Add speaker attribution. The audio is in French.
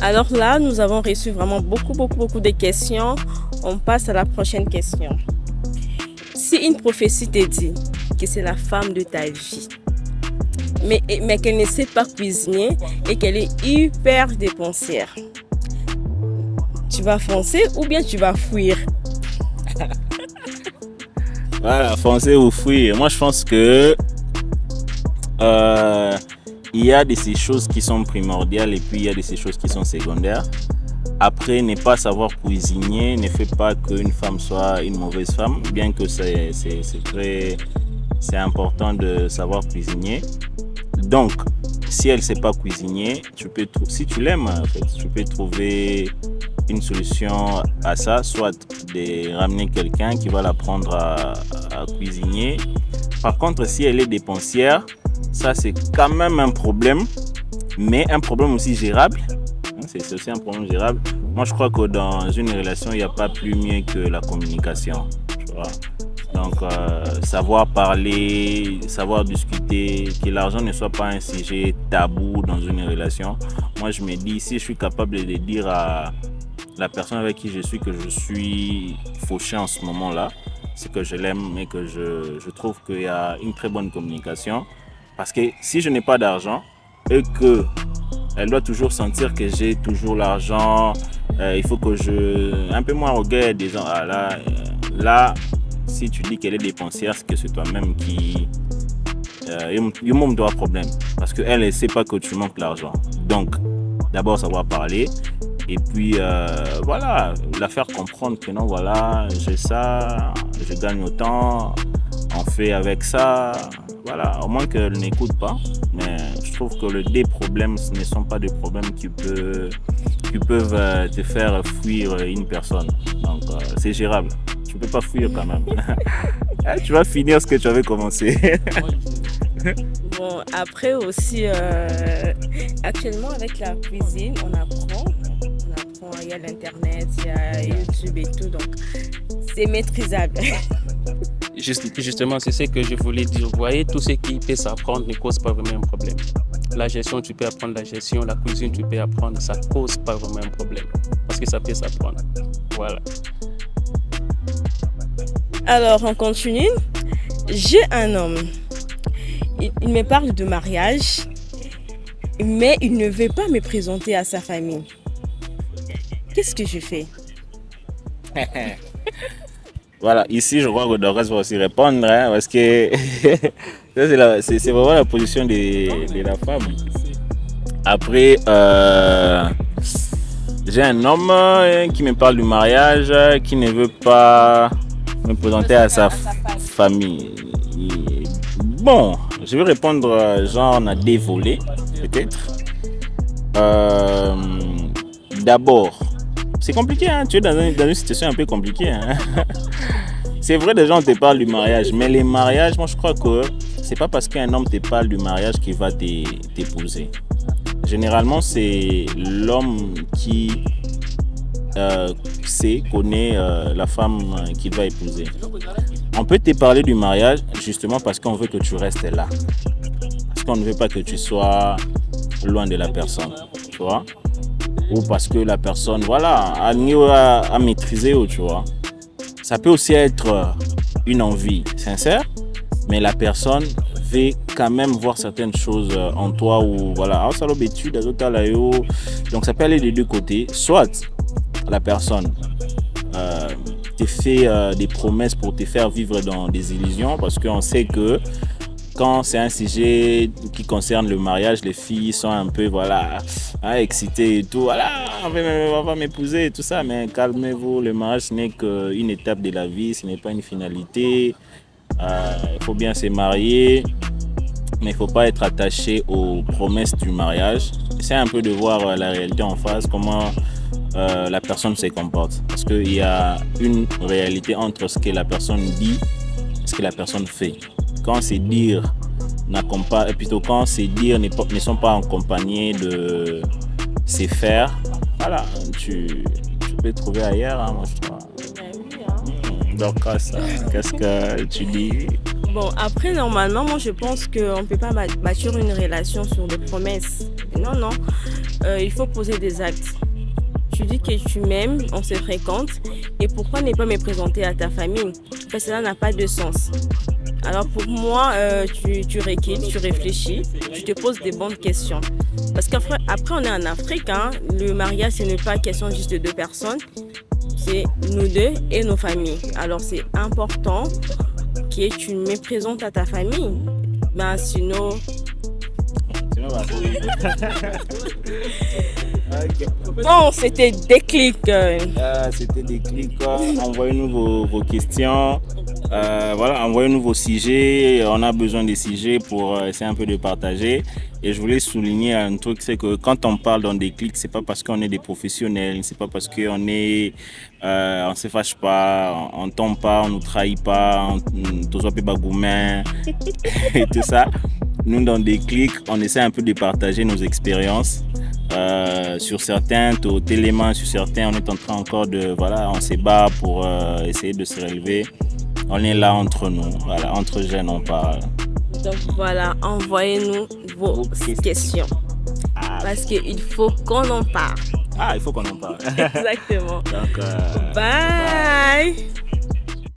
Speaker 1: Alors là, nous avons reçu vraiment beaucoup de questions. On passe à la prochaine question. Si une prophétie te dit que c'est la femme de ta vie, mais qu'elle ne sait pas cuisiner et qu'elle est hyper dépensière, tu vas foncer ou bien tu vas fuir?
Speaker 2: Voilà, foncer ou fuir. Moi, je pense que il y a de ces choses qui sont primordiales et puis il y a de ces choses qui sont secondaires. Après, ne pas savoir cuisiner ne fait pas qu'une femme soit une mauvaise femme, bien que c'est important de savoir cuisiner. Donc, si elle ne sait pas cuisiner, si tu l'aimes, en fait, tu peux trouver une solution à ça, soit de ramener quelqu'un qui va l'apprendre à cuisiner. Par contre, si elle est dépensière, ça c'est quand même un problème, mais un problème aussi gérable. C'est aussi un problème gérable. Moi, je crois que dans une relation, il n'y a pas plus mieux que la communication. Tu vois? Donc, savoir parler, savoir discuter, que l'argent ne soit pas un sujet tabou dans une relation. Moi, je me dis, si je suis capable de dire à la personne avec qui je suis que je suis fauché en ce moment-là, c'est que je l'aime et que je trouve qu'il y a une très bonne communication. Parce que si je n'ai pas d'argent et que elle doit toujours sentir que j'ai toujours l'argent, il faut que un peu moins orgueil, disant là, si tu dis qu'elle est dépensière, c'est que c'est toi-même qui il manque de problème, parce qu'elle ne sait pas que tu manques l'argent. Donc d'abord savoir parler et puis voilà, la faire comprendre que non, voilà, j'ai ça, je gagne autant, on fait avec ça. Voilà, au moins qu'elle n'écoute pas. Mais je trouve que les problèmes, ce ne sont pas des problèmes qui peuvent te faire fuir une personne. Donc, c'est gérable. Tu ne peux pas fuir quand même. Tu vas finir ce que tu avais commencé.
Speaker 1: Bon, après aussi, actuellement avec la cuisine, on apprend, il y a l'internet, il y a YouTube et tout, donc c'est maîtrisable.
Speaker 3: Justement, c'est ce que je voulais dire. Vous voyez, tout ce qui peut s'apprendre ne cause pas vraiment un problème. La gestion, tu peux apprendre la gestion. La cuisine, tu peux apprendre. Ça ne cause pas vraiment un problème. Parce que ça peut s'apprendre. Voilà.
Speaker 1: Alors, on continue. J'ai un homme. Il me parle de mariage, mais il ne veut pas me présenter à sa famille. Qu'est-ce que je fais?
Speaker 2: Voilà, ici je crois que Doras va aussi répondre, hein, parce que c'est vraiment la position de la femme. Après, j'ai un homme qui me parle du mariage, qui ne veut pas me présenter à sa famille. Bon, je vais répondre, genre on a des volets, peut-être. D'abord, c'est compliqué, hein? Tu es dans une situation un peu compliquée. Hein? C'est vrai, des gens te parlent du mariage, mais les mariages, moi je crois que c'est pas parce qu'un homme te parle du mariage qu'il va t'épouser. Généralement, c'est l'homme qui connaît la femme qu'il va épouser. On peut te parler du mariage justement parce qu'on veut que tu restes là. Parce qu'on ne veut pas que tu sois loin de la personne, tu vois. Ou parce que la personne, voilà, a maîtrisé, tu vois. Ça peut aussi être une envie sincère, mais la personne veut quand même voir certaines choses en toi ou voilà. Donc ça peut aller des deux côtés. Soit la personne te fait des promesses pour te faire vivre dans des illusions, parce qu'on sait que quand c'est un sujet qui concerne le mariage, les filles sont un peu excitées et tout. Voilà, on va m'épouser et tout ça, mais calmez-vous, le mariage ce n'est qu'une étape de la vie, ce n'est pas une finalité. Il faut bien se marier, mais il ne faut pas être attaché aux promesses du mariage. C'est un peu de voir la réalité en face, comment la personne se comporte. Parce qu'il y a une réalité entre ce que la personne dit et ce que la personne fait. Quand ces dires ne sont pas accompagnés de ces faire, voilà, tu peux trouver ailleurs, hein, moi je crois. Donc qu'est-ce que tu dis?
Speaker 1: Bon, après, normalement, moi je pense qu'on ne peut pas bâtir une relation sur des promesses. Non. il faut poser des actes. Tu dis que tu m'aimes, on se fréquente, et pourquoi ne pas me présenter à ta famille? Parce que cela n'a pas de sens. Alors pour moi, tu recules, tu réfléchis, tu te poses des bonnes questions. Parce qu'après on est en Afrique, hein, le mariage ce n'est pas question juste de deux personnes, c'est nous deux et nos familles. Alors c'est important que tu me présentes à ta famille. Ben sinon... Bon, c'était Déclic.
Speaker 2: C'était Déclic. Envoyez-nous vos questions. Voilà, envoyez-nous vos sujets. On a besoin des sujets pour essayer un peu de partager. Et je voulais souligner un truc, c'est que quand on parle dans Déclic, c'est pas parce qu'on est des professionnels, c'est pas parce qu'on on se fâche pas, on tombe pas, on nous trahit pas, on soit pas bagoumen et tout ça. Nous, dans Déclic, on essaie un peu de partager nos expériences. Sur certains éléments, sur certains, on est en train encore on se bat pour essayer de se relever. On est là entre nous, voilà, entre jeunes, on parle.
Speaker 1: Donc voilà, envoyez-nous vos questions. Parce qu'il faut qu'on en parle.
Speaker 2: Il faut qu'on en parle.
Speaker 1: Exactement.
Speaker 2: Donc,
Speaker 1: bye.